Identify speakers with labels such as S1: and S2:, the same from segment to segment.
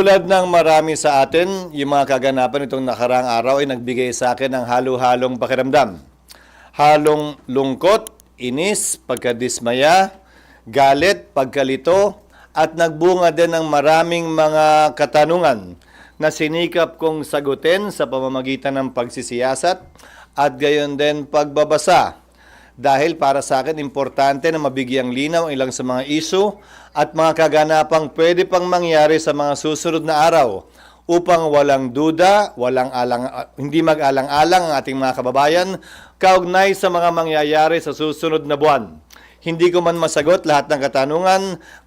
S1: Tulad ng marami sa atin, yung mga kaganapan itong nakaraang araw ay nagbigay sa akin ng halo-halong pakiramdam. Halong lungkot, inis, pagkadismaya, galit, pagkalito, at nagbunga din ng maraming mga katanungan na sinikap kong sagutin sa pamamagitan ng pagsisiyasat at gayon din pagbabasa. Dahil para sa akin, importante na mabigyang linaw ang ilang sa mga isyu at mga kaganapang pwede pang mangyari sa mga susunod na araw upang walang duda, hindi mag-alang-alang ang ating mga kababayan kaugnay sa mga mangyayari sa susunod na buwan. Hindi ko man masagot lahat ng katanungan,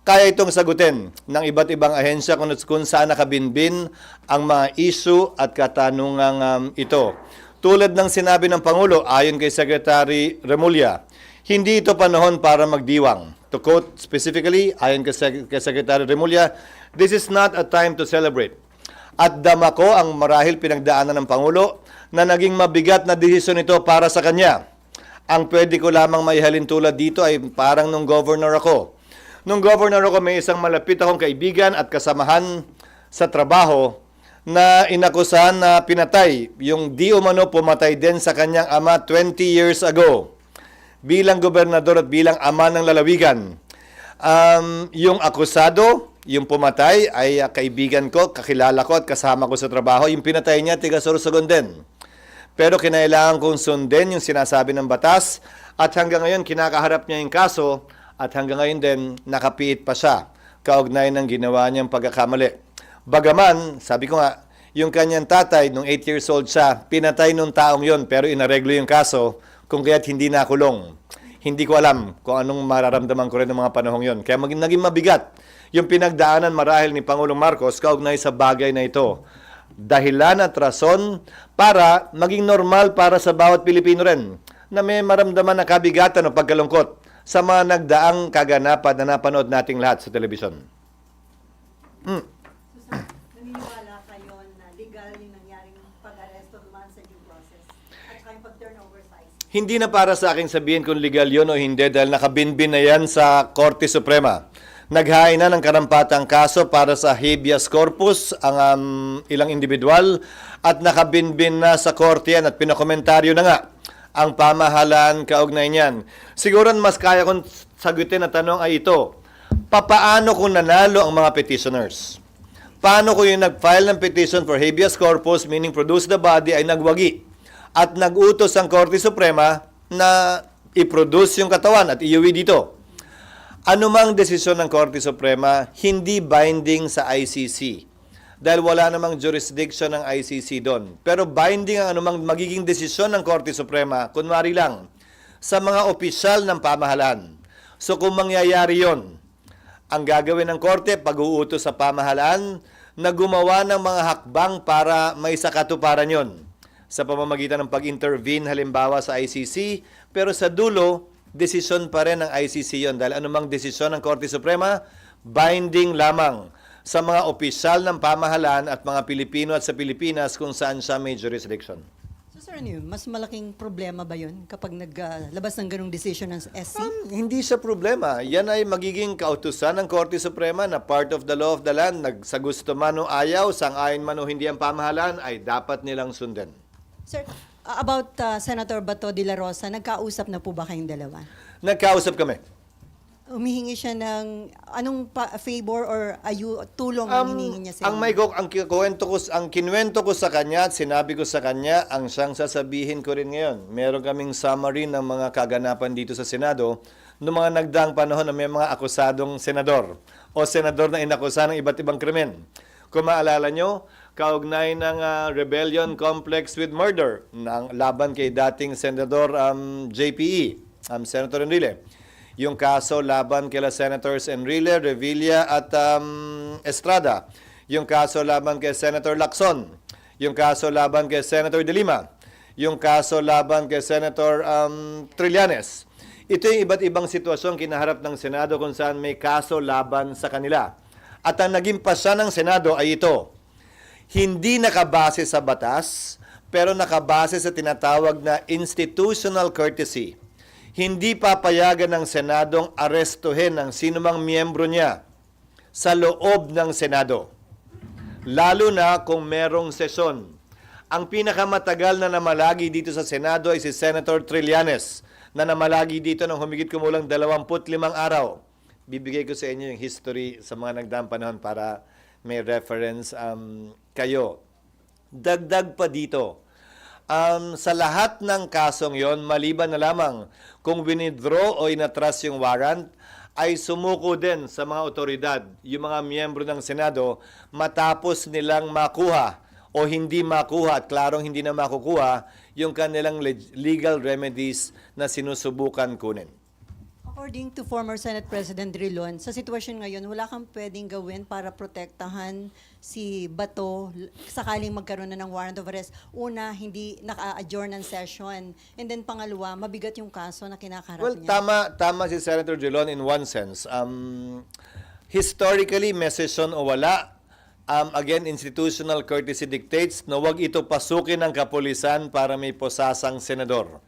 S1: kaya itong sagutin ng iba't ibang ahensya kung saan nakabinbin ang mga isyu at katanungang ito. Tulad ng sinabi ng Pangulo ayon kay Secretary Remulla, hindi ito panahon para magdiwang. To quote specifically, ayon kay Secretary Remulla, this is not a time to celebrate. At dama ko ang marahil pinagdaanan ng Pangulo na naging mabigat na desisyon ito para sa kanya. Ang pwede ko lamang maihalin tulad dito ay parang nung governor ako. Nung governor ako, may isang malapit akong kaibigan at kasamahan sa trabaho na inakusahan na pinatay yung di umano pumatay din sa kanyang ama 20 years ago bilang gobernador at bilang ama ng lalawigan. Yung akusado, yung pumatay ay kaibigan ko, kakilala ko at kasama ko sa trabaho. Yung pinatay niya, tiga Sorsogon din. Pero kinailangan kong sundin yung sinasabi ng batas at hanggang ngayon kinakaharap niya yung kaso at hanggang ngayon din nakapiit pa siya kaugnay ng ginawa niyang pagkakamali. Bagaman, sabi ko nga, yung kanyang tatay, nung 8 years old siya, pinatay nung taong yon pero inareglo yung kaso kung kaya't hindi nakulong. Hindi ko alam kung anong mararamdaman ko rin ng mga panahong yon. Kaya naging mabigat yung pinagdaanan marahil ni Pangulong Marcos kaugnay sa bagay na ito. Dahilan at rason para maging normal para sa bawat Pilipino rin na may maramdaman na kabigatan o pagkalungkot sa mga nagdaang kaganapan na napanood nating lahat sa telebisyon.
S2: Naniniwala kayo na legal yung nangyaring pag-aresto dumaan sa due process at saka yung pag-turnover sa ICC?
S1: Hindi na para sa akin sabihin kung legal yun o hindi dahil nakabinbin na yan sa Korte Suprema. Naghain na ng karampatang kaso para sa habeas corpus ang ilang individual at nakabinbin na sa korte yan at pinakomentaryo na nga ang pamahalaan kaugnay niyan. Siguro mas kaya kong sagutin na tanong ay ito, papaano kung nanalo ang mga petitioners? Paano kung yung nag-file ng petition for habeas corpus, meaning produce the body, ay nagwagi at nag-utos ang Korte Suprema na i-produce yung katawan at iuwi dito? Anumang desisyon ng Korte Suprema, hindi binding sa ICC. Dahil wala namang jurisdiction ng ICC doon. Pero binding ang anumang magiging desisyon ng Korte Suprema, kunwari lang, sa mga opisyal ng pamahalaan. So kung mangyayari yon, ang gagawin ng Korte, pag-uutos sa pamahalaan, na gumawa ng mga hakbang para may sakatuparan yon. Sa pamamagitan ng pag-intervene halimbawa sa ICC, pero sa dulo, desisyon pa rin ng ICC yon dahil anumang desisyon ng Korte Suprema, binding lamang sa mga opisyal ng pamahalaan at mga Pilipino at sa Pilipinas kung saan siya may jurisdiction.
S2: So sir, ano yun? Mas malaking problema ba yun kapag naglabas ng ganong decision ng SC?
S1: Hindi siya problema. Yan ay magiging kautusan ng Korte Suprema na part of the law of the land. Sa gusto man o ayaw, sang-ayon man o hindi ang pamahalaan, ay dapat nilang sundin.
S2: Sir, about Senator Bato de la Rosa, nagkausap na po ba kayong dalawa?
S1: Nagkausap kami.
S2: Humihingi siya ng anong favor or tulong ang hinihingi niya sa inyo?
S1: Ang kinuwento ko sa kanya at sinabi ko sa kanya, ang siyang sasabihin ko rin ngayon. Meron kaming summary ng mga kaganapan dito sa Senado noong mga nagdaang panahon na may mga akusadong senador o senador na inakusa ng iba't ibang krimen. Kung maalala nyo, kaugnay ng rebellion complex with murder ng laban kay dating Senador JPE, Senator Enrile. Yung kaso laban kila Senators Enrile, Revilla at Estrada. Yung kaso laban kay Senator Lacson. Yung kaso laban kay Senator De Lima. Yung kaso laban kay Senator Trillanes. Ito yung iba't ibang sitwasyon kinaharap ng Senado kung saan may kaso laban sa kanila. At ang naging pasya ng Senado ay ito, hindi nakabase sa batas, pero nakabase sa tinatawag na institutional courtesy. Hindi papayagan ng Senadong arestuhin ang sinumang miyembro niya sa loob ng Senado. lalo na kung merong sesyon. Ang pinakamatagal na namalagi dito sa Senado ay si Senator Trillanes, na namalagi dito ng humigit kumulang 25 araw. Bibigay ko sa inyo yung history sa mga nagdaang panahon para may reference kayo. Dagdag pa dito, sa lahat ng kasong yon, maliban na lamang kung winidraw o inatras yung warrant, ay sumuko din sa mga otoridad, yung mga miyembro ng Senado, matapos nilang makuha o hindi makuha at klarong hindi na makukuha yung kanilang legal remedies na sinusubukan kunin.
S2: According to former Senate President Drilon, sa sitwasyon ngayon, wala kang pwedeng gawin para protektahan si Bato sakaling magkaroon na ng warrant of arrest. Una, hindi naka-adjourn ng session. And then pangalawa, mabigat yung kaso na kinakarap
S1: Well,
S2: niya.
S1: tama si Senator Drilon in one sense. Historically, may session o wala, again, institutional courtesy dictates na huwag ito pasukin ng kapulisan para may posasang senador.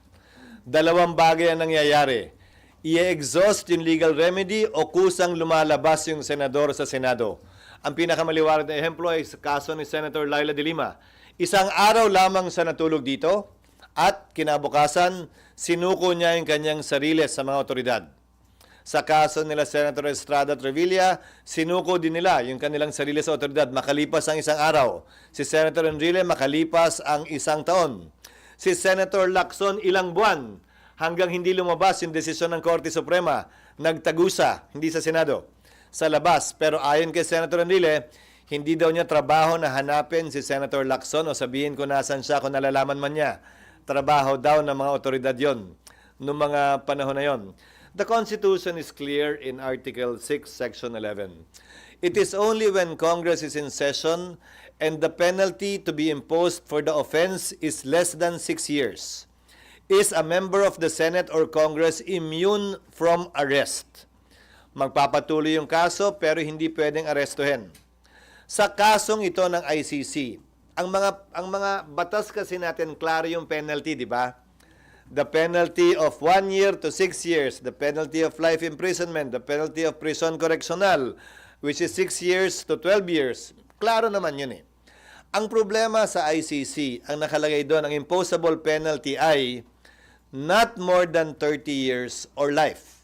S1: Dalawang bagay ang nangyayari. I-exhaust yung legal remedy o kusang lumalabas yung senador sa Senado. Ang pinakamaliwanag na ehemplo ay sa kaso ni Senator Laila de Lima. Isang araw lamang siya natulog dito at kinabukasan, sinuko niya yung kanyang sarili sa mga otoridad. Sa kaso nila Senator Estrada Trevilla, sinuko din nila yung kanilang sarili sa otoridad makalipas ang isang araw. Si Senator Enrile makalipas ang isang taon. Si Senator Lacson ilang buwan hanggang hindi lumabas yung desisyon ng Korte Suprema, nagtagusa, hindi sa Senado, sa labas. Pero ayon kay Senator Enrile, hindi daw niya trabaho na hanapin si Senator Lacson o sabihin kung nasan siya kung nalalaman man niya. Trabaho daw ng mga otoridad yon noong mga panahon na yon. The Constitution is clear in Article 6, Section 11. It is only when Congress is in session and the penalty to be imposed for the offense is less than 6 years. Is a member of the Senate or Congress immune from arrest? Magpapatuloy yung kaso pero hindi pwedeng arestuhin. Sa kasong ito ng ICC, ang mga batas kasi natin klaro yung penalty, di ba? The penalty of 1 year to 6 years, the penalty of life imprisonment, the penalty of prison correctional, which is 6 years to 12 years. Klaro naman yun eh. Ang problema sa ICC, ang nakalagay doon, ang imposable penalty ay not more than 30 years or life.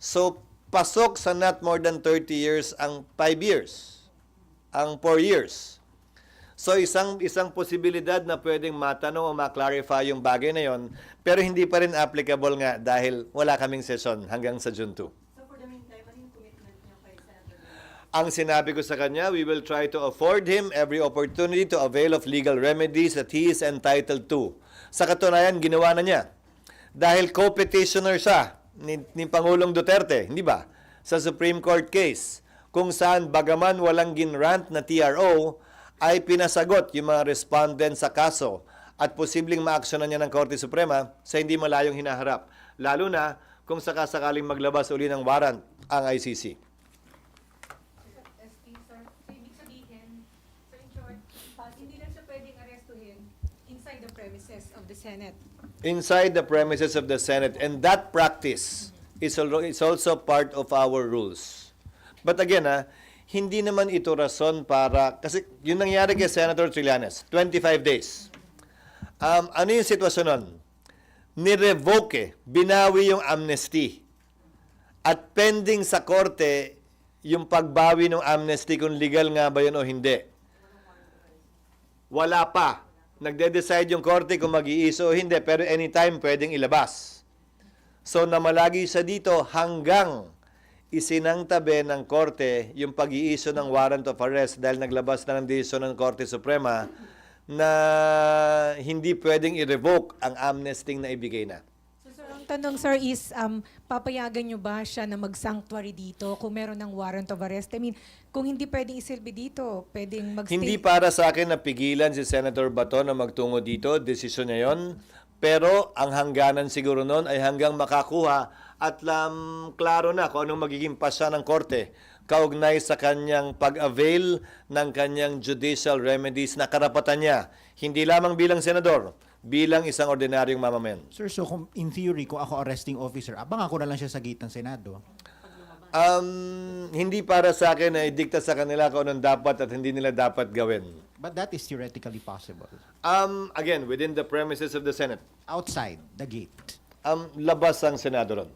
S1: So, pasok sa not more than 30 years ang 5 years, ang 4 years. So, isang posibilidad na pwedeng matanong o ma-clarify yung bagay na yon, pero hindi pa rin applicable nga dahil wala kaming session hanggang sa June 2.
S2: So for the meantime, ano yung commitment niyo kay Senator Drilon?
S1: Ang sinabi ko sa kanya, we will try to afford him every opportunity to avail of legal remedies that he is entitled to. Sa katunayan, ginawa na niya. Dahil co-petitioner siya ni Pangulong Duterte, hindi ba? Sa Supreme Court case, kung saan bagaman walang ginrant na TRO, ay pinasagot yung mga respondent sa kaso at posibleng maaksyonan niya ng Korte Suprema sa hindi malayong hinaharap. Lalo na kung sakasakaling maglabas uli ng warrant ang ICC.
S3: SP, sir. So, ibig sabihin, so in short, hindi lang siya pwedeng arestuhin inside the premises of the Senate.
S1: Inside the premises of the Senate, and that practice is also part of our rules. But again, hindi naman ito rason para, kasi yun nangyari kay Senator Trillanes, 25 days. Ano yung sitwasyon nun? Ni-revoke, binawi yung amnesty. At pending sa korte, yung pagbawi ng amnesty kung legal nga ba yun o hindi. Wala pa. Nagde-decide yung korte kung mag-iiso o hindi, pero anytime pwedeng ilabas. So namalagi siya dito hanggang isinangtabi ng korte yung pag-iiso ng warrant of arrest dahil naglabas na ng desisyon ng Korte Suprema na hindi pwedeng i-revoke ang amnesty na ibigay na.
S3: So, sir, ang tanong, sir, is papayagan nyo ba siya na mag-sanctuary dito kung meron ng warrant of arrest? I mean, kung hindi pwedeng isilbi dito, pwedeng mag-stay?
S1: Hindi para sa akin na pigilan si Senator Bato na magtungo dito, desisyon niya yon. Pero ang hangganan siguro noon ay hanggang makakuha at klaro na kung anong magiging pasya ng korte kaugnay sa kanyang pag-avail ng kanyang judicial remedies na karapatan niya. Hindi lamang bilang senador, bilang isang ordinaryong mamamayan.
S4: Sir, so in theory, kung ako arresting officer, abang ako na lang siya sa gate ng Senado.
S1: Hindi para sa akin na idikta sa kanila kung anong dapat at hindi nila dapat gawin.
S4: But that is theoretically possible.
S1: Again, within the premises of the Senate.
S4: Outside the gate.
S1: Labas ang Senado ron.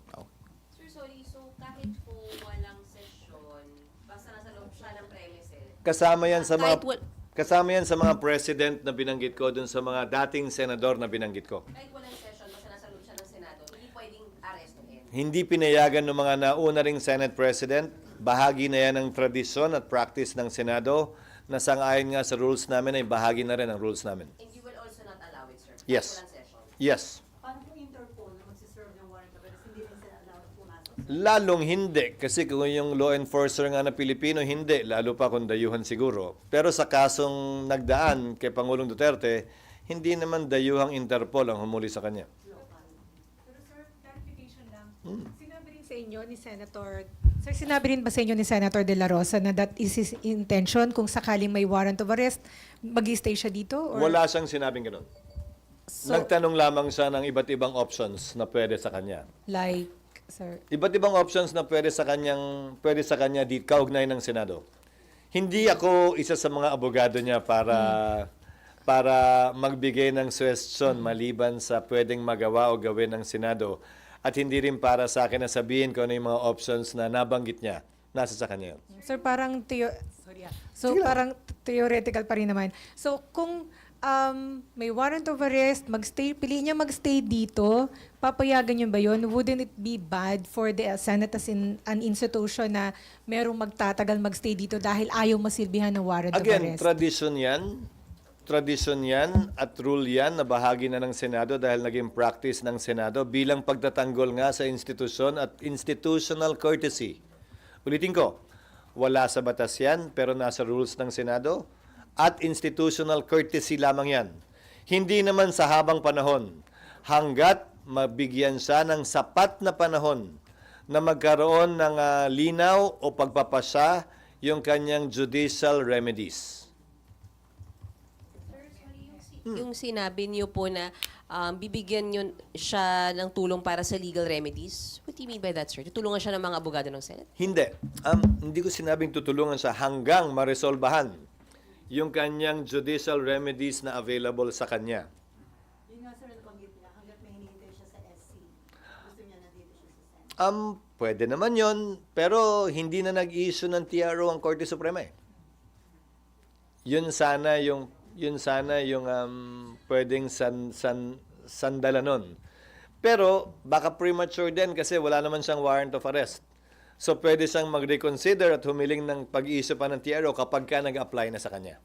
S5: Sir, sorry. So, kahit po walang session, basta nasa loob siya ng premises.
S1: Kasama yan sa mga
S5: Kahit
S1: kasama yan sa mga president na binanggit ko dun sa mga dating senador na binanggit ko.
S5: Kahit walang session, basta nasa loob siya ng Senado, hindi pwedeng arestuhin.
S1: Hindi pinayagan ng mga nauna ring Senate President. Bahagi na yan ng tradisyon at practice ng Senado na sang-ayon nga sa rules namin ay bahagi na rin ng rules namin.
S5: And you will also not allow it, sir? Kahit
S1: Yes.
S5: walang session?
S1: Yes.
S2: Paano po Interpol na magsiserve ng warrant of arrest? Hindi rin sila allowed pumasok.
S1: Lalong hindi. Kasi kung yung law enforcer nga na Pilipino, hindi. Lalo pa kung dayuhan siguro. Pero sa kasong nagdaan kay Pangulong Duterte, hindi naman dayuhang Interpol ang humuli sa kanya.
S3: Pero sir, clarification lang. Sinabi rin sa inyo ni sinabi rin ba sa inyo ni Senator De La Rosa na that is his intention kung sakaling may warrant of arrest, mag-stay siya dito? Or?
S1: Wala siyang sinabing ganun.
S3: So,
S1: Nagtanong lamang siya ng iba't ibang options na pwede sa kanya.
S3: like, sir,
S1: Iba't ibang options na pwede sa kanya di kaugnay ng Senado. Hindi ako isa sa mga abogado niya para magbigay ng suggestion maliban sa pwedeng magawa o gawin ng Senado. At hindi rin para sa akin na sabihin ko ano yung mga options na nabanggit niya. Nasa sa kanya yun.
S3: sir, parang parang theoretical pa rin naman. So, kung may warrant of arrest, piliin niya magstay dito, papayagan niyo ba yun? Wouldn't it be bad for the Senate as in an institution na merong magtatagal magstay dito dahil ayaw masilbihan ng warrant of
S1: Again,
S3: arrest?
S1: tradisyon yan at rule yan na bahagi na ng Senado dahil naging practice ng Senado bilang pagtatanggol nga sa institusyon at institutional courtesy. Ulitin ko, wala sa batas yan pero nasa rules ng Senado at institutional courtesy lamang yan. Hindi naman sa habang panahon hanggat mabigyan siya ng sapat na panahon na magkaroon ng linaw o pagpapasya yung kanyang judicial remedies.
S5: Yung sinabi niyo po na bibigyan niyo siya ng tulong para sa legal remedies, what do you mean by that, sir? Tutulungan siya ng mga abogado ng Senate?
S1: Hindi. Hindi ko sinabing tutulungan siya hanggang maresolbahan yung kanyang judicial remedies na available sa kanya.
S2: Yun nga sir, nabanggit niya, hanggat may hinihintay siya sa SC. Gusto niya na dito siya sa Senate.
S1: Pwede naman yon, pero hindi na nag-issue ng TRO ang Korte Suprema eh. Yun sana yung pwedeng sandala nun. Pero baka premature din kasi wala naman siyang warrant of arrest. So pwede siyang mag-reconsider at humiling ng pag-issue pa ng TRO kapag ka nag-apply na sa kanya.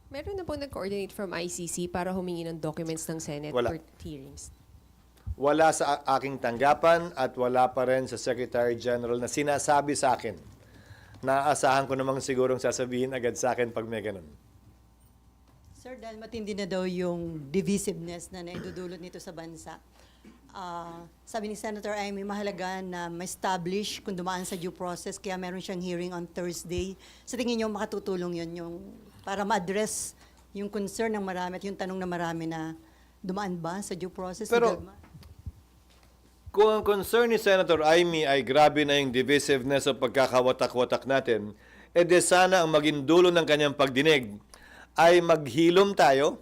S5: Meron na po nag-coordinate from ICC para humingi ng documents ng Senate
S1: Wala.
S5: for hearings.
S1: Wala sa aking tanggapan at wala pa rin sa Secretary General na sinasabi sa akin. Naaasahan ko namang sigurong sasabihin agad sa akin pag may ganun.
S2: Sir, dahil matindi na daw yung divisiveness na naidudulot nito sa bansa, sabi ni Senator Amy, mahalaga na ma-establish kung dumaan sa due process, kaya meron siyang hearing on Thursday. Sa tingin niyo, makatutulong yun yung, para ma-address yung concern ng marami at yung tanong ng marami na dumaan ba sa due process?
S1: Pero, kung ang concern ni Senator Amy ay grabe na yung divisiveness o pagkakawatak-watak natin, edi sana ang maging dulo ng kanyang pagdinig ay maghilom tayo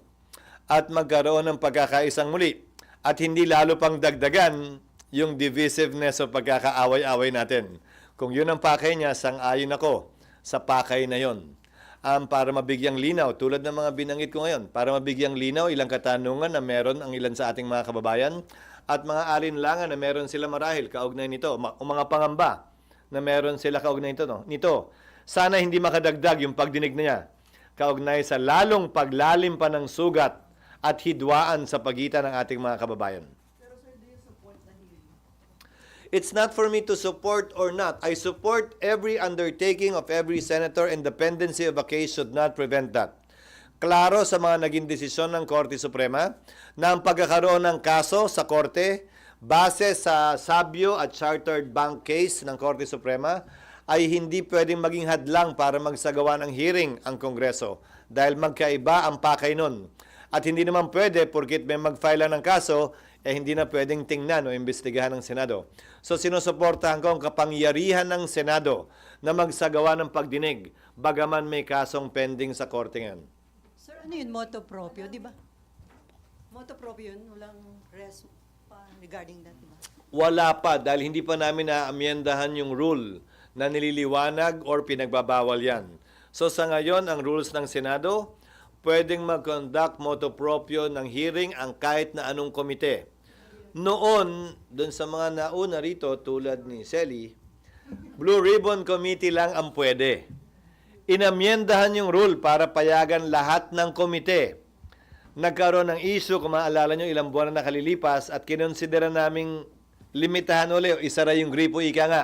S1: at magkaroon ng pagkakaisang muli at hindi lalo pang dagdagan yung divisiveness o pagkakaaway-away natin. Kung yun ang pakay niya, sang-ayon ako sa pakay na yon. Para mabigyang linaw, tulad ng mga binanggit ko ngayon, para mabigyang linaw ilang katanungan na meron ang ilan sa ating mga kababayan at mga alinlangan na meron sila marahil kaugnay nito, o mga pangamba na meron sila kaugnay nito. Sana hindi makadagdag yung pagdinig na niya kaugnay sa lalong paglalim pa ng sugat at hidwaan sa pagitan ng ating mga kababayan. It's not for me to support or not. I support every undertaking of every senator, and dependency of a case should not prevent that. Klaro sa mga naging desisyon ng Korte Suprema na ang pagkakaroon ng kaso sa Korte base sa sabyo at chartered bank case ng Korte Suprema ay hindi pwedeng maging hadlang para magsagawa ng hearing ang Kongreso dahil magkaiba ang pakay nun. At hindi naman pwede, porkit may mag-file lang ng kaso, hindi na pwedeng tingnan o imbestigahan ng Senado. So sinusuportahan ko ang kapangyarihan ng Senado na magsagawa ng pagdinig, bagaman may kasong pending sa korte ngayon.
S2: Sir, ano yun? Moto proprio, di ba? Moto proprio yun? Walang res pa regarding that, di ba?
S1: Wala pa dahil hindi pa namin naamyendahan yung rule na nililiwanag or pinagbabawal yan. So sa ngayon, ang rules ng Senado, pwedeng mag-conduct motu proprio ng hearing ang kahit na anong komite. Noon, dun sa mga nauna rito, tulad ni Selly, Blue Ribbon Committee lang ang pwede. Inamyendahan yung rule para payagan lahat ng komite. Nagkaroon ng issue, kung maalala nyo, ilang buwan na nakalilipas at kinonsidera naming limitahan ulit, isara yung gripo, ika nga.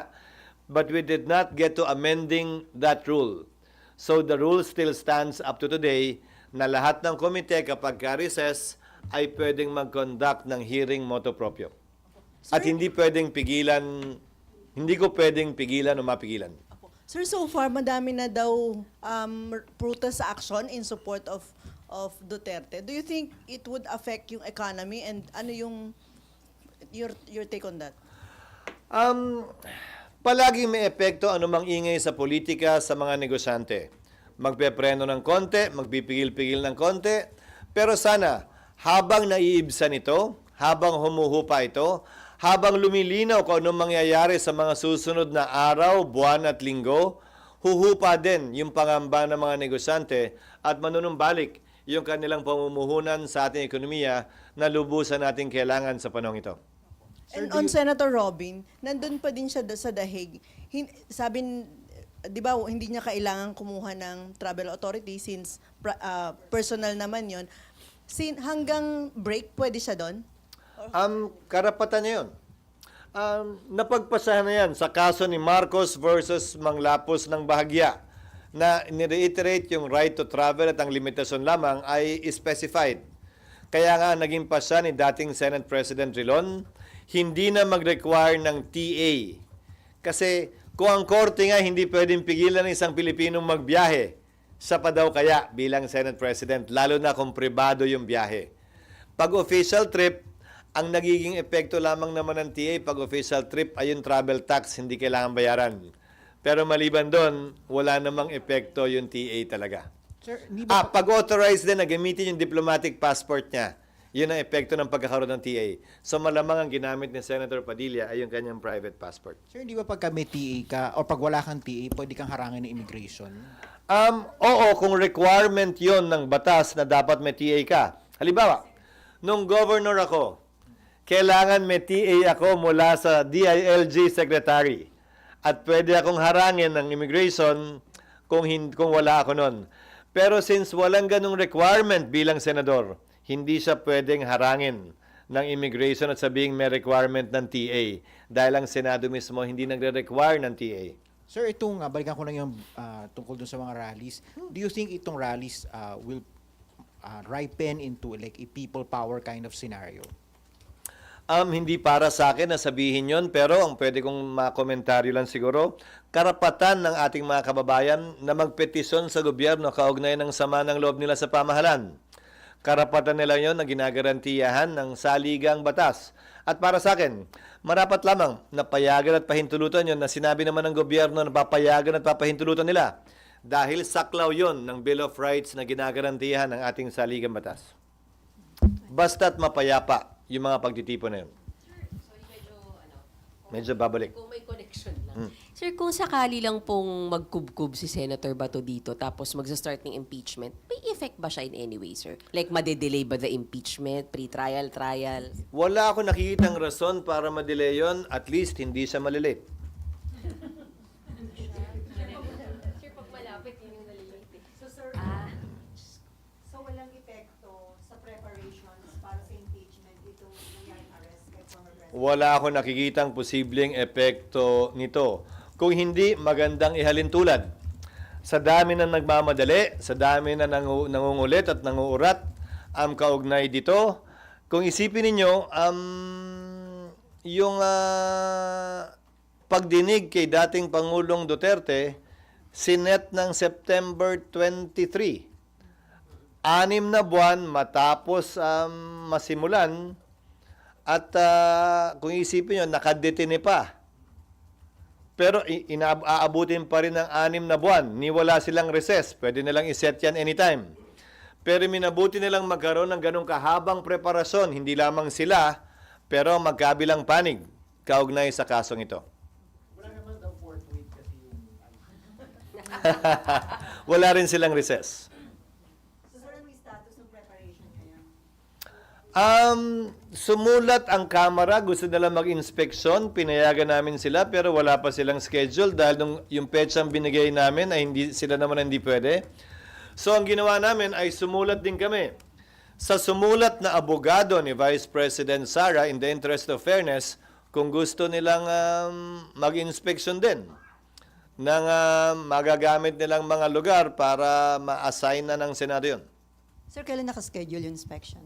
S1: But we did not get to amending that rule. So the rule still stands up to today na lahat ng komite kapag ka-recess ay pwedeng mag-conduct ng hearing motu proprio. At hindi pwedeng pigilan, hindi ko pwedeng pigilan o mapigilan.
S6: Sir, so far madami na daw protest action in support of Duterte. Do you think it would affect yung economy, and ano yung your take on that?
S1: Palaging may epekto anumang ingay sa politika sa mga negosyante. Magpepreno ng konti, magpipigil-pigil ng konti, pero sana habang naiibsan ito, habang humuhupa ito, habang lumilinaw kung anong mangyayari sa mga susunod na araw, buwan at linggo, huhupa din yung pangamba ng mga negosyante at manunumbalik yung kanilang pamumuhunan sa ating ekonomiya na lubusan nating kailangan sa panahong ito.
S6: And on Senator Robin, nandun pa din siya sa dahig. Sabi, di ba, hindi niya kailangan kumuha ng travel authority since personal naman yon. Hanggang break, pwede siya doon?
S1: Karapatan niya yun. Napagpasahan na yan sa kaso ni Marcos versus Manglapos ng Bahagya na nireiterate yung right to travel at ang limitasyon lamang ay specified. Kaya nga naging pasya ni dating Senate President Rilon, hindi na mag-require ng TA. Kasi kung ang korte nga hindi pwedeng pigilan ng isang Pilipinong magbiyahe, sa pa daw kaya bilang Senate President, lalo na kung pribado yung biyahe. Pag official trip, ang nagiging epekto lamang naman ng TA pag official trip ay yung travel tax, hindi kailangan bayaran. Pero maliban doon, wala namang epekto yung TA talaga.
S4: Sir, hindi ba
S1: Pag-authorize din na gamitin yung diplomatic passport niya, yun ang epekto ng pagkakaroon ng TA. So malamang ang ginamit ni Senator Padilla ay yung kanyang private passport.
S4: Sir, hindi ba pagka may TA ka o pag wala kang TA, pwede kang harangin ng immigration?
S1: Oo, kung requirement yon ng batas na dapat may TA ka. Halimbawa, nung governor ako, kailangan may TA ako mula sa DILG secretary. At pwede akong harangin ng immigration kung wala ako nun. Pero since walang ganung requirement bilang senador, hindi siya pwedeng harangin ng immigration at sabihing may requirement ng TA. Dahil ang Senado mismo hindi nagre-require ng TA.
S4: Sir, itong, balikan ko lang yung tungkol dun sa mga rallies. Do you think itong rallies will ripen into like a people power kind of scenario?
S1: Hindi para sa akin na sabihin yon, pero ang pwede kong makomentaryo lang siguro, karapatan ng ating mga kababayan na magpetisyon sa gobyerno kaugnay ng sama ng loob nila sa pamahalan. Karapatan nila yon na ginagarantiyahan ng saligang batas. At para sa akin, marapat lamang na payagan at pahintulutan yon na sinabi naman ng gobyerno na papayagan at papahintulutan nila. Dahil saklaw yon ng Bill of Rights na ginagarantiyahan ng ating saligang batas. Basta't mapayapa yung mga pagtitipon na yun. Medyo babalik.
S5: Kung may connection lang. Sir, kung sakali lang pong magkubkub si Senator Bato dito tapos magsa-start ng impeachment, may effect ba siya in any way, sir? Like, madedelay ba the impeachment, pre-trial, trial?
S1: Wala ako nakikitang rason para madelay yun, at least hindi siya malilate.
S5: Sir, pag malapit, yun yung nalilate.
S2: So walang epekto sa preparations para sa impeachment itong nangyaring arrest kay former President?
S1: Wala ako nakikitang posibleng epekto nito. Kung hindi, magandang ihalin tulad. Sa dami na nagmamadali, sa dami na nangungulit at nanguurat, kaugnay dito, kung isipin ninyo, yung pagdinig kay dating Pangulong Duterte, sinet ng September 23. 6 na buwan matapos masimulan, At kung isipin nyo, nakadetine pa. Pero aabutin pa rin ng 6 na buwan. Niwala silang recess. Pwede nilang iset yan anytime. Pero minabuti nilang magkaroon ng ganong kahabang preparasyon. Hindi lamang sila, pero magkabilang panig kaugnay sa kasong ito. Wala rin silang recess.
S2: So, sir, ano yung status ng preparation ngayon?
S1: Sumulat ang Kamara, gusto nila mag-inspeksyon, pinayagan namin sila pero wala pa silang schedule dahil yung petsang binigay namin ay sila naman hindi pwede. So ang ginawa namin ay sumulat din kami. Sa sumulat na abogado ni Vice President Sara, in the interest of fairness, kung gusto nilang mag-inspeksyon din ng magagamit nilang mga lugar para ma-assign na ng Senado yun.
S2: Sir, kailan nakaschedule yung inspection?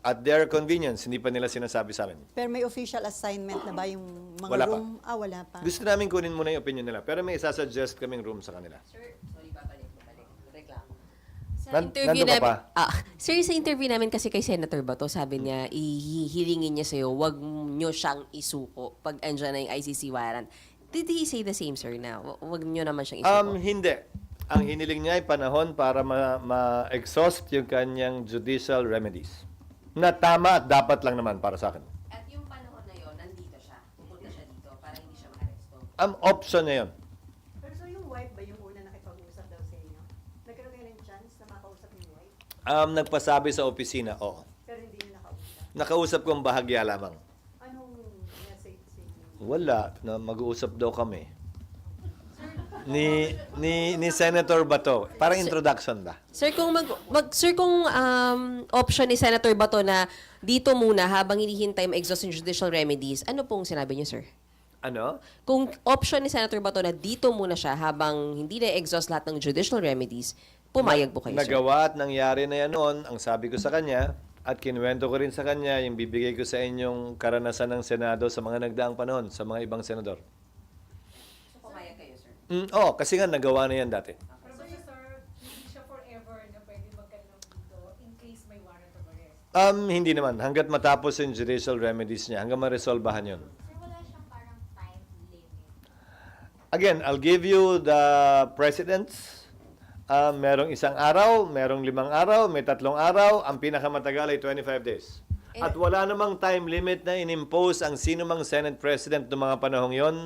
S1: At their convenience, hindi pa nila sinasabi sa amin.
S2: Pero may official assignment na ba yung mga
S1: Wala pa.
S2: room? Wala pa.
S1: Gusto namin kunin muna yung opinion nila, pero may isasuggest kaming room sa kanila.
S5: Sir, sorry, babalik. Reklamo. Sa
S1: Nandun ka pa?
S5: Sir, sa interview namin kasi kay Senator Bato, sabi niya, ihilingin niya sa'yo, wag nyo siyang isuko pag andyan na yung ICC warrant. Did he say the same, sir, na wag nyo naman siyang isuko?
S1: Hindi. Ang hiniling niya ay panahon para ma-exhaust yung kanyang judicial remedies. Na tama at dapat lang naman para sa akin.
S5: At yung panahon na yon, nandito siya. Pupunta siya dito para hindi siya ma-aresto.
S1: Option niya yun.
S2: Pero sir, yung wife ba yung una nakipag-usap daw sa inyo? Nagkaroon kayo ng chance na makausap yung wife?
S1: Nagpasabi sa opisina, oo.
S2: Pero hindi niyo nakausap.
S1: Nakausap ko ang bahagya lamang.
S2: Anong message sa inyo?
S1: Wala, na mag-uusap daw kami. Ni Senator Bato. Parang introduction ba?
S5: Sir, kung option ni Senator Bato na dito muna habang hinihintay ma-exhaust yung judicial remedies, ano pong sinabi niyo, sir?
S1: Ano?
S5: Kung option ni Senator Bato na dito muna siya habang hindi na-exhaust lahat ng judicial remedies, pumayag po kayo, sir?
S1: Nagawa at nangyari na yan noon, ang sabi ko sa kanya, at kinuwento ko rin sa kanya, yung bibigay ko sa inyong karanasan ng Senado sa mga nagdaang panahon, sa mga ibang senador.
S5: So, pumayag kayo, sir?
S1: Kasi nga nagawa na yan dati.
S3: Pero sir, hindi siya forever na pwede magkaroon dito in case may warrant of arrest.
S1: Hindi naman. Hanggat matapos yung judicial remedies niya, hanggang ma-resolbahan yun.
S7: Sir, wala siyang parang time limit.
S1: Again, I'll give you the precedents. Merong 1 araw, merong 5 araw, may 3 araw. Ang pinakamatagal ay 25 days. At wala namang time limit na inimpose ang sino mang Senate President ng mga panahong yon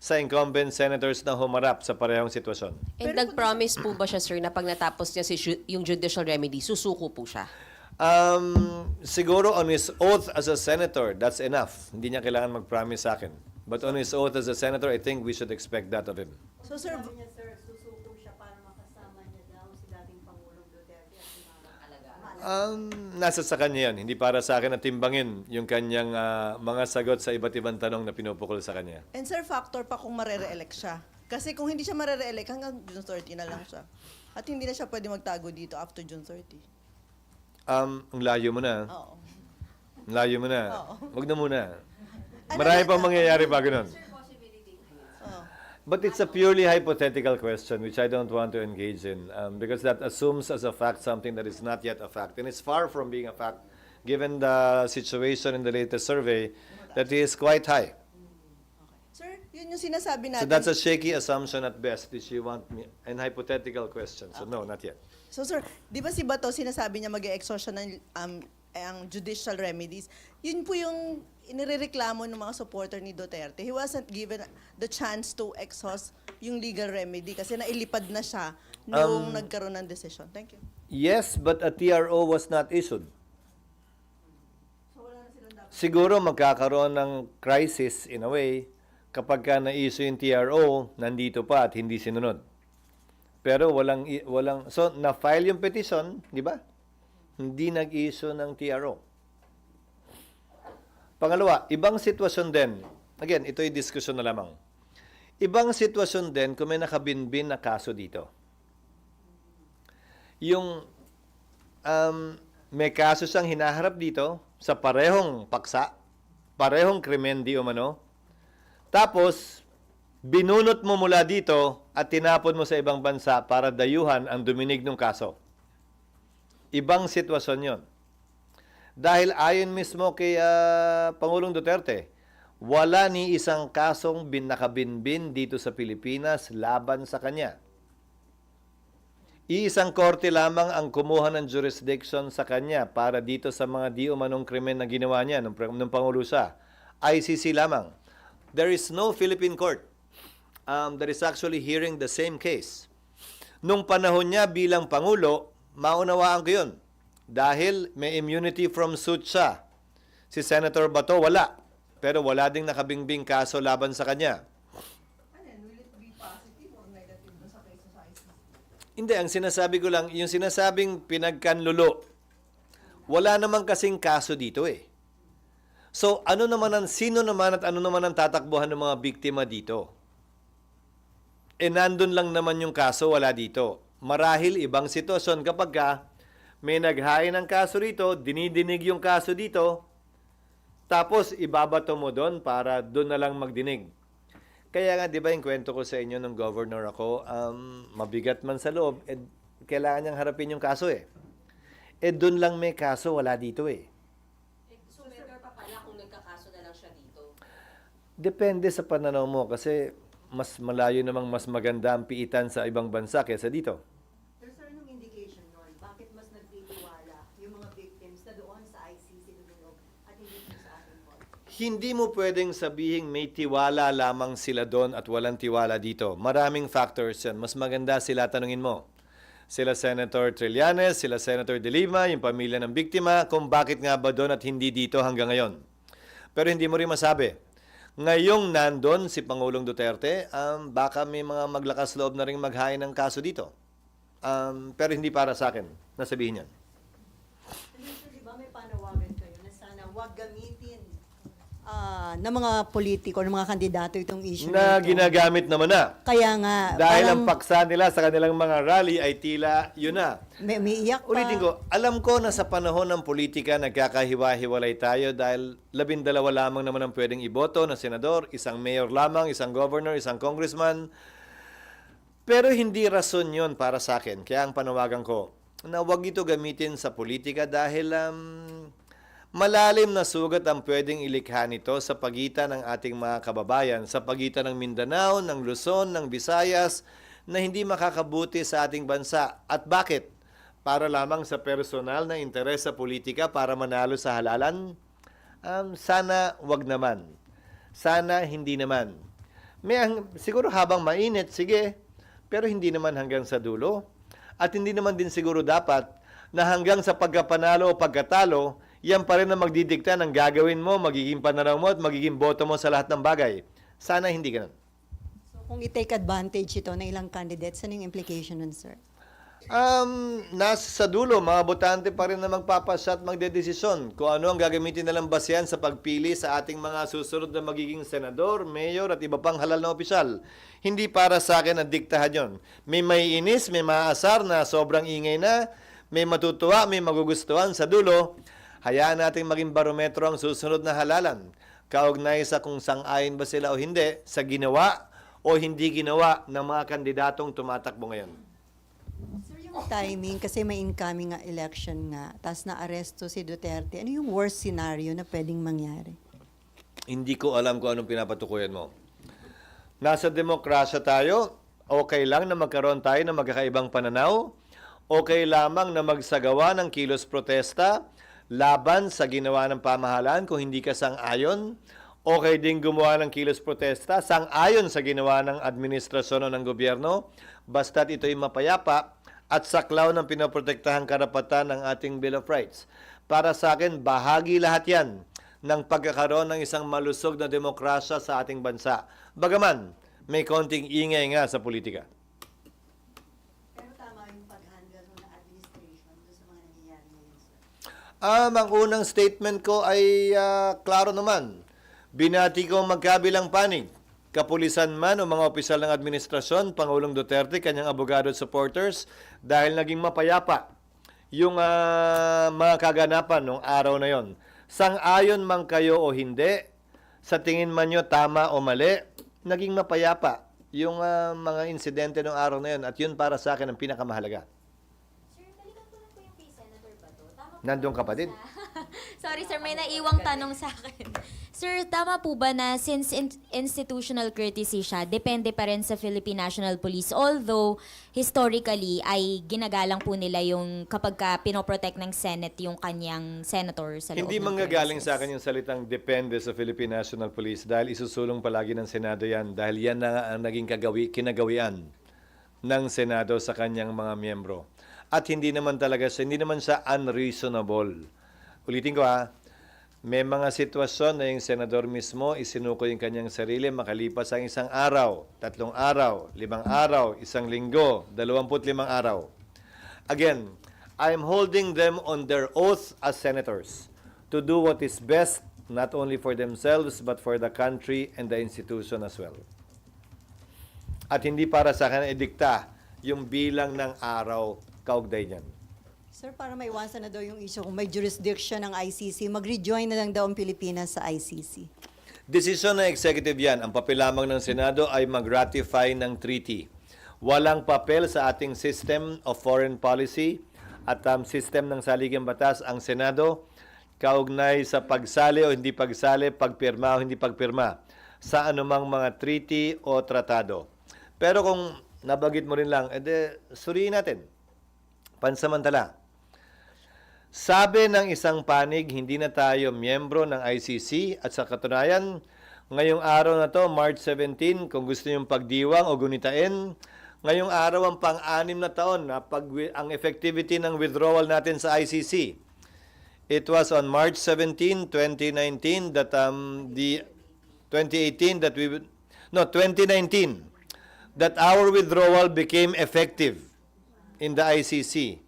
S1: sa incumbent senators na humarap sa parehong sitwasyon.
S5: And nag-promise po ba siya, sir, na pag natapos niya yung judicial remedy, susuko po siya?
S1: Siguro on his oath as a senator, that's enough. Hindi niya kailangan mag-promise sa akin. But on his oath as a senator, I think we should expect that of him.
S6: So sir,
S2: Sabi niya, sir, susuko siya para makasama niya daw si dating Pangulong Duterte at si
S1: Nasa sa kanya yan. Hindi para sa akin na timbangin yung kanyang mga sagot sa iba't ibang tanong na pinupukol sa kanya.
S6: and sir, factor pa kung marere-elect siya. Kasi kung hindi siya marere-elect, hanggang June 30 na lang siya. At hindi na siya pwede magtago dito after June 30.
S1: Ang layo mo na.
S6: Oo.
S1: Ang layo mo na.
S6: Oo.
S1: Huwag na muna. Marami pang mangyayari bago nun.
S6: Oo.
S1: But it's a purely hypothetical question which I don't want to engage in because that assumes as a fact something that is not yet a fact. And it's far from being a fact given the situation in the latest survey that he is quite high.
S6: Sir, yun yung sinasabi
S1: So
S6: natin.
S1: that's a shaky assumption at best if you want me an hypothetical question. So no, not yet.
S6: So sir, di ba si Bato sinasabi niya mag-e-exhaust siya ng ang judicial remedies? Yun po yung inirereklamo ng mga supporter ni Duterte. He wasn't given the chance to exhaust yung legal remedy kasi nailipad na siya nung nagkaroon ng decision. Thank you.
S1: Yes, but a TRO was not issued. Siguro magkakaroon ng crisis in a way kapag ka na-issue yung TRO, nandito pa at hindi sinunod. Pero walang so na-file yung petition, di ba? Hindi nag-issue ng TRO. Pangalawa, ibang sitwasyon din. Again, ito yung diskusyon na lamang. Ibang sitwasyon din kung may nakabinbin na kaso dito. Yung may kaso siyang hinaharap dito sa parehong paksa, parehong krimen di umano, tapos binunot mo mula dito at tinapon mo sa ibang bansa para dayuhan ang duminig ng kaso. Ibang sitwasyon yon. Dahil ayon mismo kay Pangulong Duterte, wala ni isang kasong nakabinbin dito sa Pilipinas laban sa kanya. Iisang korte lamang ang kumuha ng jurisdiction sa kanya para dito sa mga di umanong krimen na ginawa niya nung Pangulo siya. ICC lamang. There is no Philippine court that is actually hearing the same case. Nung panahon niya bilang Pangulo, maunawaan ko yun. Dahil may immunity from suit siya. Si Senator Bato, wala. Pero wala ding nakabingbing kaso laban sa kanya. Hindi, ang sinasabi ko lang, yung sinasabing pinagkanlulo, wala naman kasing kaso dito eh. So, sino naman at ano naman ang tatakbuhan ng mga biktima dito? Nandun lang naman yung kaso, wala dito. Marahil ibang sitwasyon kapag may naghain ng kaso rito, dinidinig yung kaso dito, tapos ibabato mo doon para doon na lang magdinig. Kaya nga, di ba yung kwento ko sa inyo nung governor ako, mabigat man sa loob, kailangan niyang harapin yung kaso eh. Doon lang may kaso, wala dito eh.
S5: So, better pa pala kung nagkakaso na lang siya dito.
S1: Depende sa pananaw mo kasi mas malayo namang mas maganda ang piitan sa ibang bansa kaysa dito.
S2: Pero sir, anong indication nun? Bakit mas nagtitiwala yung mga victims na doon sa ICC Duminog at hindi dito sa ating court?
S1: Hindi mo pwedeng sabihing may tiwala lamang sila doon at walang tiwala dito. Maraming factors yan. Mas maganda sila tanungin mo. Sila Senator Trillanes, sila Senator De Lima, yung pamilya ng biktima, kung bakit nga ba doon at hindi dito hanggang ngayon. Pero hindi mo rin masabi. Ngayong nandun si Pangulong Duterte, baka may mga maglakas loob na rin maghain ng kaso dito. Pero hindi para sa akin, nasabihin yan.
S2: Sir, di ba may panawagan kayo na sana wag gamitin ng mga politiko, ng mga kandidato itong issue
S1: Na
S2: ito.
S1: ginagamit naman na.
S2: Kaya nga,
S1: Dahil ang
S2: parang
S1: paksa nila sa kanilang mga rally ay tila yun na.
S2: may iyak pa.
S1: Ulitin ko, alam ko na sa panahon ng politika nagkakahiwa-hiwalay tayo dahil 12 lamang naman ang pwedeng iboto na senador, isang mayor lamang, isang governor, isang congressman. Pero hindi rason yun para sa akin. Kaya ang panawagan ko na huwag ito gamitin sa politika dahil malalim na sugat ang pwedeng ilikha nito sa pagitan ng ating mga kababayan, sa pagitan ng Mindanao, ng Luzon, ng Visayas, na hindi makakabuti sa ating bansa. At bakit? Para lamang sa personal na interes sa politika para manalo sa halalan? Sana wag naman. Sana hindi naman. Siguro habang mainit, sige, pero hindi naman hanggang sa dulo. At hindi naman din siguro dapat na hanggang sa pagkapanalo o pagkatalo, yan pa rin ang magdidikta ng gagawin mo, magiging pananaw mo at magiging boto mo sa lahat ng bagay. Sana hindi ganun.
S2: So kung i-take advantage ito ng ilang candidates, ano yung implication nun, sir?
S1: Nasa sa dulo, mga botante pa rin na magpapasya at magdedesisyon kung ano ang gagamitin nilang basehan sa pagpili sa ating mga susunod na magiging senador, mayor at iba pang halal na opisyal. Hindi para sa akin na diktahan yon. May maiinis, may maaasar na sobrang ingay na, may matutuwa, may magugustuhan sa dulo. Hayaan natin maging barometro ang susunod na halalan. Kaugnay sa kung sang-ayon ba sila o hindi sa ginawa o hindi ginawa ng mga kandidatong tumatakbo ngayon.
S2: Sir, yung timing, kasi may incoming nga election nga, tapos na-aresto si Duterte, ano yung worst scenario na pwedeng mangyari?
S1: Hindi ko alam kung anong pinapatukuyan mo. Nasa demokrasya tayo, okay lang na magkaroon tayo ng magkakaibang pananaw, okay lamang na magsagawa ng kilos protesta, laban sa ginawa ng pamahalaan kung hindi ka sang-ayon, okay din gumawa ng kilos protesta, sang-ayon sa ginawa ng administrasyon o ng gobyerno, basta't ito'y mapayapa at saklaw ng pinoprotektahang karapatan ng ating Bill of Rights. Para sa akin, bahagi lahat yan ng pagkakaroon ng isang malusog na demokrasya sa ating bansa. Bagaman, may konting ingay nga sa politika.
S2: Pero tama yung pag-handle ng administration doon sa mga nangyayari ngayon, sir.
S1: Ang unang statement ko ay klaro naman. Binati ko ang magkabilang panig. Kapulisan man o mga opisyal ng administrasyon, Pangulong Duterte, kanyang abogado at supporters, dahil naging mapayapa yung mga kaganapan ng araw na yon. Sang-ayon man kayo o hindi, sa tingin man nyo tama o mali, naging mapayapa yung mga insidente ng araw na yon. At yun para sa akin ang pinakamahalaga.
S7: Sir, balikan ko lang po yung kay Senator Bato. Tama po
S1: Nandun ka pa din?
S7: Sorry sir, may naiwang tanong sa akin. Sir, tama po ba na since institutional courtesy siya, depende pa rin sa Philippine National Police? Although, historically, ay ginagalang po nila yung kapag ka pinoprotect ng Senate yung kanyang senator sa loob
S1: Hindi
S7: ng
S1: manggagaling
S7: premises.
S1: sa akin yung salitang depende sa Philippine National Police dahil isusulong palagi ng Senado yan dahil yan na nga ang naging kinagawian ng Senado sa kanyang mga miyembro. At hindi naman siya unreasonable. Ulitin ko may mga sitwasyon na yung senador mismo isinuko yung kanyang sarili makalipas ang 1 araw, 3 araw, 5 araw, 1 linggo, 25 araw. Again, I'm holding them on their oath as senators to do what is best not only for themselves but for the country and the institution as well. At hindi para sa akin idikta yung bilang ng araw kaugnay niyan.
S2: Sir, para maiwasan na daw yung issue kung may jurisdiction ng ICC, mag-rejoin na lang daw ang Pilipinas sa ICC.
S1: Desisyon ng executive yan. Ang papel lamang ng Senado ay mag-ratify ng treaty. Walang papel sa ating system of foreign policy at system ng saligang batas ang Senado kaugnay sa pagsali o hindi pagsali, pagpirma o hindi pagpirma sa anumang mga treaty o tratado. Pero kung nabagit mo rin lang, suriin natin. Pansamantala. Sabi ng isang panig, hindi na tayo miyembro ng ICC at sa katunayan, ngayong araw na to, March 17, kung gusto niyong pagdiwang o gunitain, ngayong araw ang pang-6 na taon na ang effectivity ng withdrawal natin sa ICC. It was on March 17, 2019 that 2019 that our withdrawal became effective in the ICC.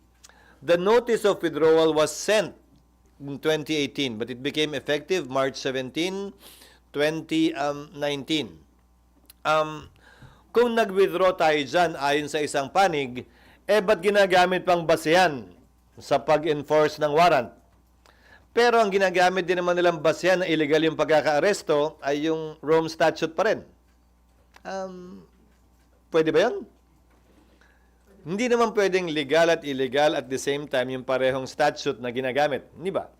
S1: The notice of withdrawal was sent in 2018, but it became effective March 17, 2019. Kung nag-withdraw tayo dyan ayon sa isang panig, ba't ginagamit pang basehan sa pag-enforce ng warrant? Pero ang ginagamit din naman nilang basehan na illegal yung pagkaka-aresto ay yung Rome Statute pa rin. Pwede ba yun? Hindi naman pwedeng legal at illegal at the same time yung parehong statute na ginagamit. Hindi ba?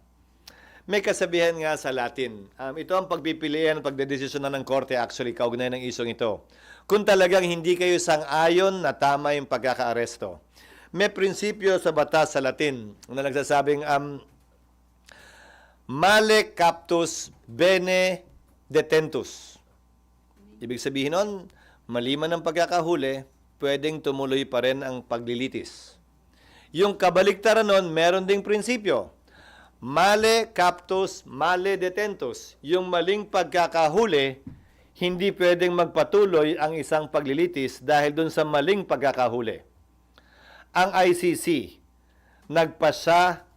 S1: May kasabihan nga sa Latin. Ito ang pagpipilian at pagdedesisyon ng korte actually kaugnay ng isyong ito. Kung talagang hindi kayo sang-ayon na tama yung pagkaka-aresto. May prinsipyo sa batas sa Latin na nagsasabing male captus bene detentus. Ibig sabihin nun, mali man ang pagkakahuli, pwedeng tumuloy pa rin ang paglilitis. Yung kabaliktaran nun, meron ding prinsipyo. Male captus, male detentus. Yung maling pagkakahuli, hindi pwedeng magpatuloy ang isang paglilitis dahil dun sa maling pagkakahuli. Ang ICC, nagpasya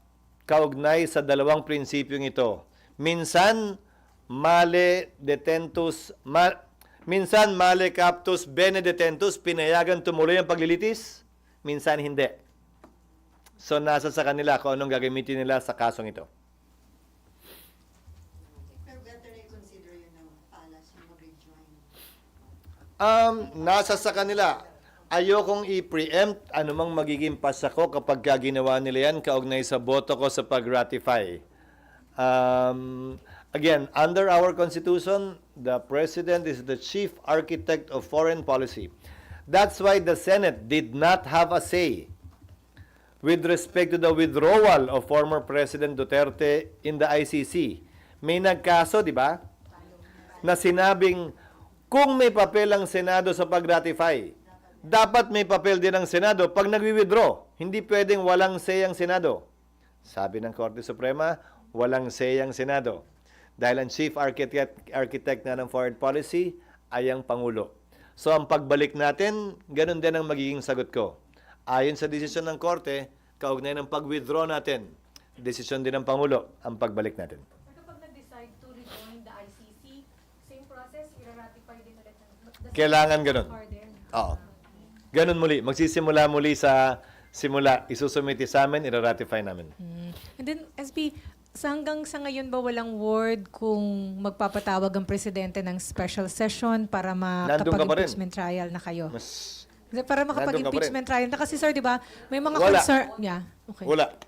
S1: kaugnay sa dalawang prinsipyong ito. Minsan, male detentus, minsan male captus bene detentus, pinayagan tumuloy ang paglilitis, minsan hindi. So nasa sa kanila kung anong gagamitin nila sa kasong ito.
S2: Pero better na i-consider yun ng palas yung mag-rejoin.
S1: Nasa sa kanila. Ayokong i-preempt anumang magiging pasako kapag ginawa nila yan kaugnay sa boto ko sa pag-ratify. Again, under our Constitution, the President is the chief architect of foreign policy. That's why the Senate did not have a say with respect to the withdrawal of former President Duterte in the ICC. May nagkaso, di ba? Na sinabing, kung may papel ang Senado sa pag-ratify, dapat may papel din ang Senado pag nagwi-withdraw. Hindi pwedeng walang say ang Senado. Sabi ng Korte Suprema, walang say ang Senado. Dahil ang chief architect na ng foreign policy ay ang Pangulo. So ang pagbalik natin, ganun din ang magiging sagot ko. Ayon sa desisyon ng Korte, kaugnay ng pag-withdraw natin, desisyon din ng Pangulo ang pagbalik natin.
S3: Kapag nag-decide to rejoin the ICC, same process, i-ratify din ulit ng
S1: Kailangan ganun.
S3: order.
S1: Oo. Ganun muli. Magsisimula muli sa simula. Isusumiti sa amin, i-ratify namin.
S3: And then, SB, hanggang sa ngayon ba walang word kung magpapatawag ang presidente ng special session para
S1: Nandun ka pa rin.
S3: makapag-impeachment trial na kayo?
S1: Mas
S3: Para makapag-impeachment trial na kasi sir, di ba, may mga
S1: Wala.
S3: concern. Yeah, okay.
S1: wala.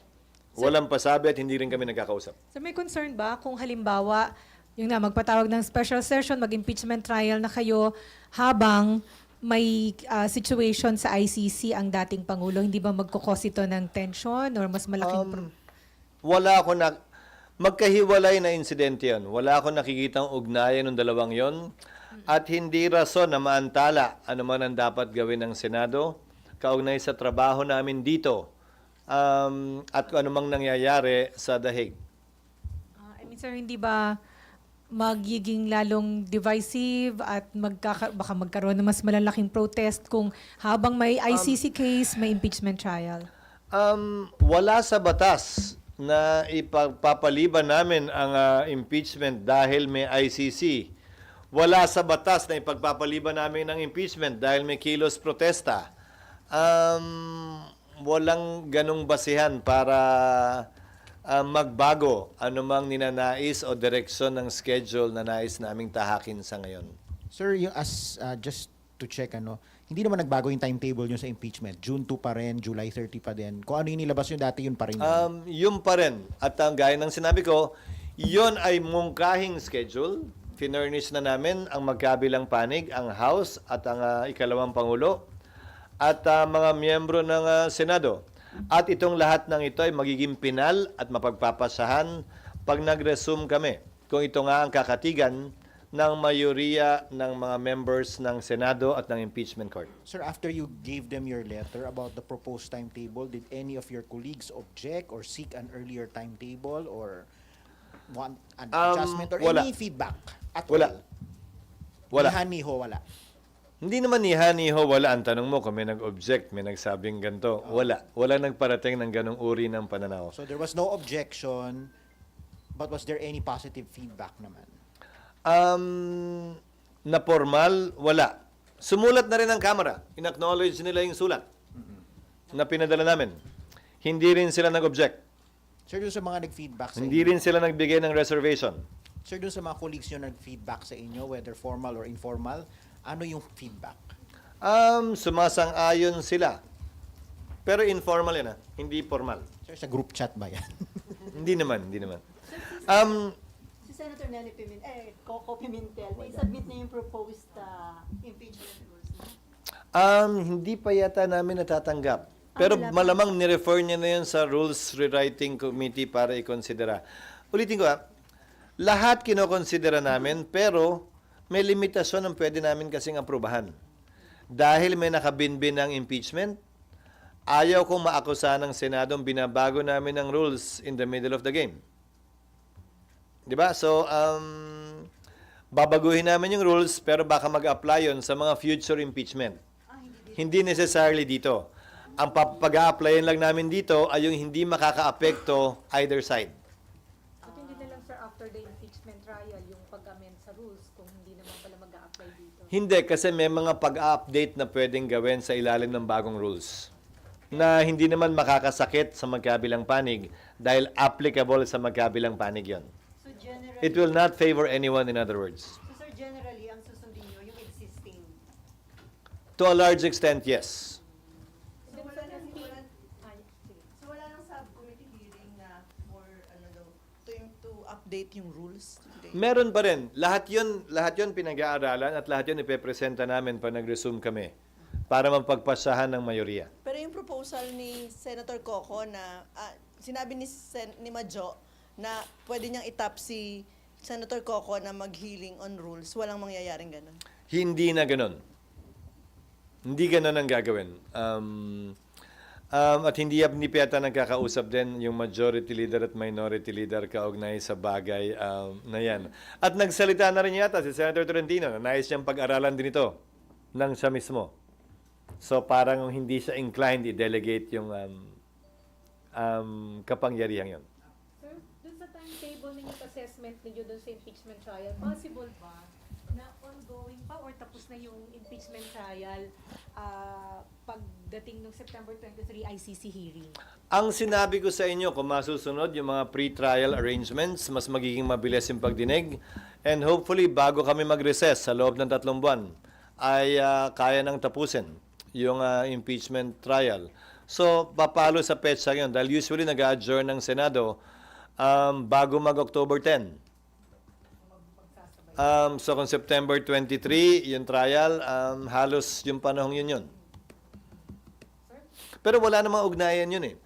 S1: Walang pasabi at hindi rin kami nagkakausap.
S3: So may concern ba kung halimbawa, yung na magpatawag ng special session, mag-impeachment trial na kayo habang may situation sa ICC ang dating Pangulo, hindi ba magkukos ito ng tension or mas malaking
S1: Wala ako na magkahiwalay na insidente yan. Wala ako nakikitang ugnayan ng dalawang yon at hindi rason na maantala ano man ang dapat gawin ng Senado kaugnay sa trabaho namin dito at kung ano mang nangyayari sa The Hague.
S3: I mean, sir, hindi ba magiging lalong divisive at baka magkaroon ng mas malalaking protest kung habang may ICC case, may impeachment trial?
S1: Wala sa batas na ipagpapaliban namin ang impeachment dahil may ICC. Wala sa batas na ipagpapaliban namin ang impeachment dahil may kilos protesta. Walang ganong basihan para magbago anumang ninanais o direksyon ng schedule na nais naming tahakin sa ngayon.
S4: Sir, yung just to check, hindi naman nagbago yung timetable nyo sa impeachment. June 2 pa rin, July 30 pa din. Kung ano yung nilabas nyo dati, yun pa rin.
S1: Yun pa rin. At ang gaya ng sinabi ko, yun ay mungkahing schedule. Finurnish na namin ang magkabilang panig, ang House at ang ikalawang Pangulo at mga miyembro ng Senado. At itong lahat ng ito ay magiging pinal at mapagpapasahan pag nag-resume kami. Kung ito nga ang kakatigan ng mayoriya ng mga members ng Senado at ng impeachment court.
S4: Sir, after you gave them your letter about the proposed timetable, did any of your colleagues object or seek an earlier timetable or want an adjustment or
S1: wala.
S4: any feedback at
S1: Wala.
S4: all?
S1: Wala.
S4: Nihan-niho, wala.
S1: Hindi naman niho wala. Ang tanong mo kung may nag-object, may nagsabing ganito. Wala. Wala nagparating ng ganong uri ng pananaw.
S4: So there was no objection, but was there any positive feedback naman?
S1: Na formal, wala. Sumulat na rin ang Kamara. In-acknowledge nila yung sulat na pinadala namin. Hindi rin sila nag-object.
S4: Sir, dun sa mga nag-feedback sa
S1: Hindi rin sila nagbigay ng reservation.
S4: Sir, dun sa mga colleagues nyo nag-feedback sa inyo, whether formal or informal, ano yung feedback?
S1: Sumasang-ayon sila. Pero informal yan, hindi formal.
S4: Sir, sa group chat ba yan?
S1: Hindi naman, hindi naman.
S2: Si Senator Nelly Coco Pimentel, may submit na yung proposed impeachment rules.
S1: Hindi pa yata namin natatanggap. Pero
S2: wala pa.
S1: malamang nirefer niya na yun sa Rules Rewriting Committee para ikonsidera. Ulitin ko lahat kinokonsidera namin pero may limitasyon ang pwede namin kasing aprubahan. Dahil may nakabinbin ng impeachment, ayaw kong maakusahan ng Senadong binabago namin ang rules in the middle of the game. Di ba? So, babaguhin namin yung rules pero baka mag-apply yun sa mga future impeachment. Hindi necessarily dito. Ang pag-a-applyin lang namin dito ay yung hindi makaka-apekto either side.
S3: At hindi na lang, sir, after the impeachment trial, yung pag-amend sa rules, kung hindi naman pala mag-a-apply dito.
S1: Hindi, kasi may mga pag-update na pwedeng gawin sa ilalim ng bagong rules na hindi naman makakasakit sa magkabilang panig dahil applicable sa magkabilang panig yon.
S2: So generally,
S1: It will not favor anyone, in other words.
S2: so sir, generally, ang susundin nyo, yung existing.
S1: To a large extent, yes.
S6: So wala nang subcommittee hearing na for to update yung rules today.
S1: Meron pa rin. Lahat yun pinag-aaralan at lahat yun ipepresenta namin pag nag-resume kami para mapagpasahan ng mayoriya.
S6: Pero yung proposal ni Senator Coco na sinabi ni Majo na pwede niyang itap si Senator Coco na mag-hearing on rules, walang mangyayaring ganun.
S1: Hindi na ganun. Hindi ganun ang gagawin. At hindi pa yata nagkakausap din yung majority leader at minority leader kaugnay sa bagay na yan. At nagsalita na rin yata si Senator Tolentino na nais niyang pag-aralan din ito ng siya mismo. So parang hindi siya inclined i-delegate yung kapangyarihan yun.
S3: Sir, dun sa timetable ninyo assessment ninyo dun sa impeachment trial, possible ba na ongoing pa or tapos na yung impeachment trial pagdating ng September 23 ICC hearing?
S1: Ang sinabi ko sa inyo, kung masusunod yung mga pre-trial arrangements, mas magiging mabilis yung pagdinig. And hopefully, bago kami mag-recess sa loob ng 3 buwan, ay kaya nang tapusin yung impeachment trial. So, papalo sa petsa yun. Dahil usually nag-adjourn ng Senado bago mag-October 10. So, kung September 23, yung trial, halos yung panahong yun. Pero wala namang ugnayan yun eh.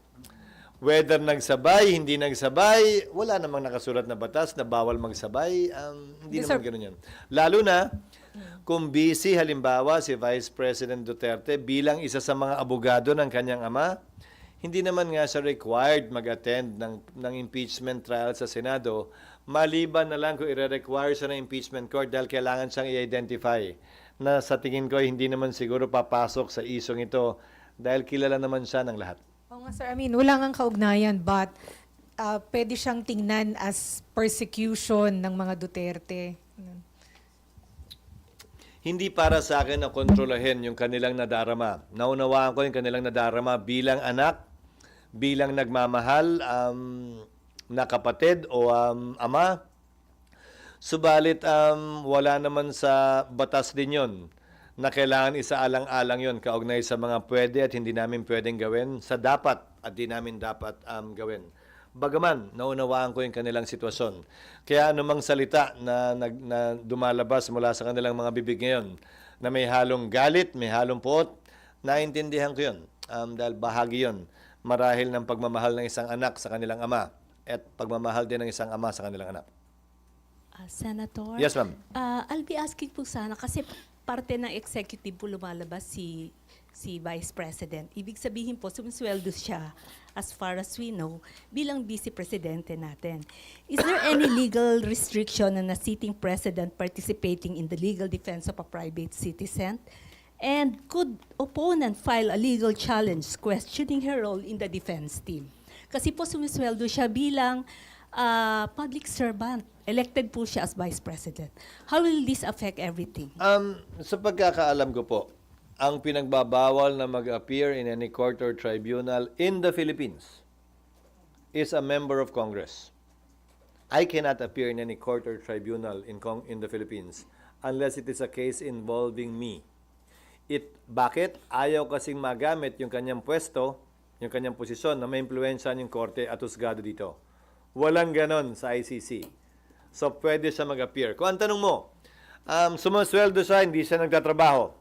S1: Whether nagsabay, hindi nagsabay, wala namang nakasulat na batas na bawal magsabay. Hindi
S3: Yes,
S1: naman
S3: sir.
S1: gano'n yan. Lalo na, kung busy halimbawa si Vice President Duterte bilang isa sa mga abogado ng kanyang ama, hindi naman nga siya required mag-attend ng impeachment trial sa Senado, maliban na lang kung i-require siya ng impeachment court dahil kailangan siyang i-identify na sa tingin ko hindi naman siguro papasok sa isong ito dahil kilala naman siya ng lahat.
S3: Oo nga, sir. I mean, wala nga kaugnayan, but pwede siyang tingnan as persecution ng mga Duterte.
S1: Hindi para sa akin na kontrolahin yung kanilang nadarama. Naunawaan ko yung kanilang nadarama bilang anak, bilang nagmamahal, na kapatid o ama. Subalit, wala naman sa batas din yon na kailangan isaalang-alang yon kaugnay sa mga pwede at hindi namin pwedeng gawin, sa dapat at di namin dapat gawin. Bagaman, naunawaan ko yung kanilang sitwasyon. Kaya anumang salita na dumalabas mula sa kanilang mga bibig ngayon, na may halong galit, may halong puot, naintindihan ko yun. Dahil bahagi yun, marahil ng pagmamahal ng isang anak sa kanilang ama at pagmamahal din ng isang ama sa kanilang anak.
S8: Senator?
S1: Yes, ma'am.
S8: I'll be asking po sana kasi parte ng executive po lumalabas si Vice President. Ibig sabihin po, sumisweldo siya, as far as we know, bilang Vice Presidente natin. Is there any legal restriction on a sitting president participating in the legal defense of a private citizen? And could opponent file a legal challenge questioning her role in the defense team? Kasi po sumisweldo siya bilang public servant. Elected po siya as Vice President. How will this affect everything?
S1: Sa pagkakaalam ko po, ang pinagbabawal na mag-appear in any court or tribunal in the Philippines is a member of Congress. I cannot appear in any court or tribunal in the Philippines unless it is a case involving me. Bakit? Ayaw kasing magamit yung kanyang pwesto, yung kanyang posisyon na may impluensyahan yung korte at husgado dito. Walang ganon sa ICC. So, pwede siya mag-appear. Kung ang tanong mo, sumasweldo siya, hindi siya nagtatrabaho.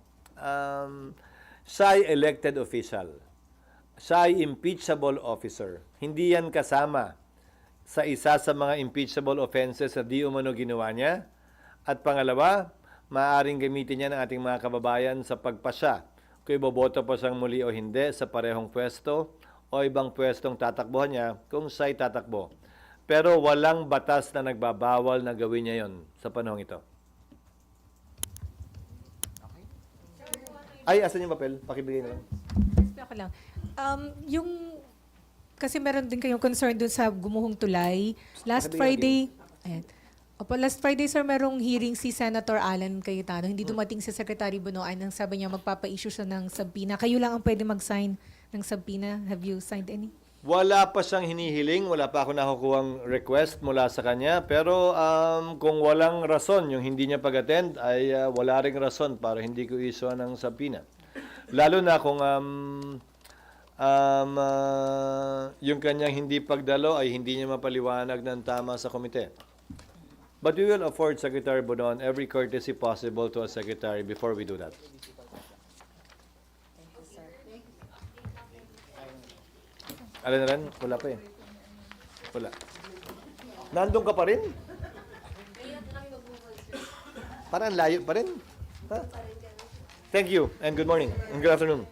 S1: Siya ay elected official. Siya ay impeachable officer. Hindi yan kasama sa isa sa mga impeachable offenses na di umano ginawa niya. At pangalawa, maaaring gamitin niya ng ating mga kababayan sa pagpasya kung iboboto pa siyang muli o hindi sa parehong pwesto o ibang pwestong tatakbuhan niya kung siya'y tatakbo. Pero walang batas na nagbabawal na gawin niya yon sa panahong ito. Ay, asan yung papel? Pakibigay na lang.
S3: Ako lang. Kasi meron din kayong concern dun sa gumuhong tulay. Last Friday, sir, merong hearing si Senator Alan Cayetano. Hindi dumating si Secretary Bunoan. Ang sabi niya, magpapa-issue siya ng subpoena. Kayo lang ang pwede mag-sign ng subpoena. Have you signed any?
S1: Wala pa siyang hinihiling, wala pa ako nakukuhang request mula sa kanya, pero kung walang rason yung hindi niya pag-attend, ay wala ring rason para hindi ko issue ng subpoena. Lalo na kung yung kanyang hindi pagdalo ay hindi niya mapaliwanag ng tama sa komite. But we will afford Secretary Bonon every courtesy possible to a secretary before we do that. Alam na rin? Wala pa eh. Wala. Nandun ka pa rin? Parang layo pa rin. Ha? Thank you and good morning and good afternoon.